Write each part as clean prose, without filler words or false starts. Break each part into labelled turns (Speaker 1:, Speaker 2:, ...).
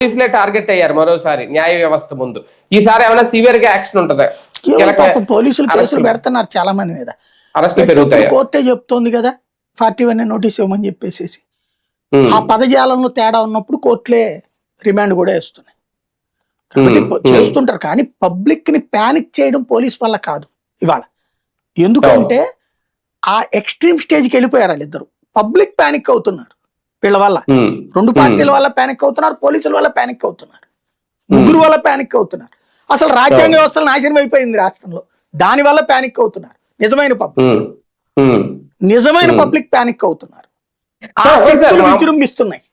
Speaker 1: పోలీసులే టార్గెట్ అయ్యారు మరోసారి న్యాయ వ్యవస్థ ముందు. ఈసారి ఏమైనా సివియర్ గా యాక్షన్ ఉంటదా?
Speaker 2: పోలీసులు కేసులు పెడుతున్నారు చాలా మంది మీద.
Speaker 1: అరెస్టులు పెరుగుతాయి.
Speaker 2: కోర్టే చెప్తోంది కదా 41 నోటీస్ ఇవ్వమని చెప్పేసి. ఆ పదజాలంలో తేడా ఉన్నప్పుడు కోర్టులే రిమాండ్ కూడా వేస్తున్నాయి. కాబట్టి చేస్తుంటారు. కానీ పబ్లిక్ ని ప్యానిక్ చేయడం పోలీస్ వల్ల కాదు ఇవాళ. ఎందుకంటే ఆ ఎక్స్ట్రీమ్ స్టేజ్కి వెళ్ళిపోయారు వాళ్ళిద్దరు. పబ్లిక్ ప్యానిక్ అవుతున్నారు వీళ్ళ వల్ల. రెండు పార్టీల వల్ల ప్యానిక్ అవుతున్నారు, పోలీసుల వల్ల ప్యానిక్ అవుతున్నారు, ముగ్గురు వల్ల ప్యానిక్ అవుతున్నారు. అసలు రాజ్యాంగ వ్యవస్థలు నాశనం అయిపోయింది రాష్ట్రంలో, దాని వల్ల ప్యానిక్ అవుతున్నారు. నిజమైన పబ్లిక్ ప్యానిక్ అవుతున్నారు. ఆ శక్తులు విజృంభిస్తున్నాయి.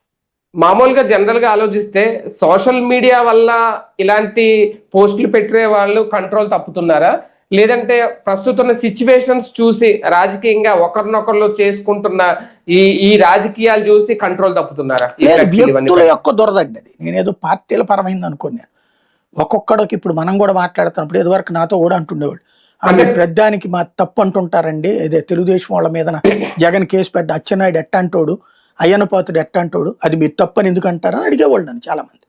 Speaker 1: మామూలుగా జనరల్ గా ఆలోచిస్తే సోషల్ మీడియా వల్ల ఇలాంటి పోస్టులు పెట్టే వాళ్ళు కంట్రోల్ తప్పుతున్నారా, లేదంటే ప్రస్తుత సిచ్యువేషన్స్ చూసి రాజకీయంగా ఒకరినొకరు చేసుకుంటున్న ఈ రాజకీయాలు చూసి కంట్రోల్ తప్పుతున్నారా?
Speaker 2: వ్యక్తుల యొక్క దురదండి అది. నేనేదో పార్టీల పరమైంది అనుకున్నాను. ఒక్కొక్కడికి ఇప్పుడు మనం కూడా మాట్లాడుతున్నప్పుడు ఇదివరకు నాతో కూడా అంటుండేవాడు, అంటే ప్రధానికి మా తప్పు అంటుంటారండి, ఇదే తెలుగుదేశం వాళ్ళ మీద జగన్ కేసు పెట్ట అచ్చెన్నాయుడు ఎట్టంటోడు, అయ్యన్నపాత్రుడు ఎట్టంటోడు, అది మీరు తప్పని ఎందుకు అంటారని అడిగేవాళ్ళు నన్ను చాలా మంది.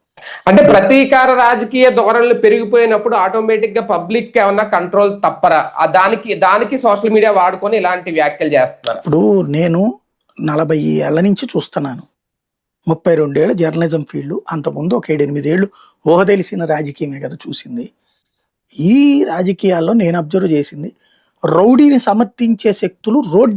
Speaker 1: అంటే ప్రతీకార రాజకీయ ధోరణులు పెరిగిపోయినప్పుడు ఆటోమేటిక్ గా పబ్లిక్ ఏమన్నా కంట్రోల్ తప్పరా? దానికి సోషల్ మీడియా వాడుకొని ఇలాంటి వ్యాఖ్యలు చేస్తున్నారు.
Speaker 2: ఇప్పుడు నేను 40 ఏళ్ల నుంచి చూస్తున్నాను, 32 ఏళ్ళ జర్నలిజం ఫీల్డ్, అంతకుముందు ఒక 7-8 ఏళ్ళు ఊహ తెలిసిన రాజకీయమే కదా చూసింది. ఈ రాజకీయాల్లో నేను అబ్జర్వ్ చేసింది, రౌడీని సమర్థించే శక్తులు రోడ్డు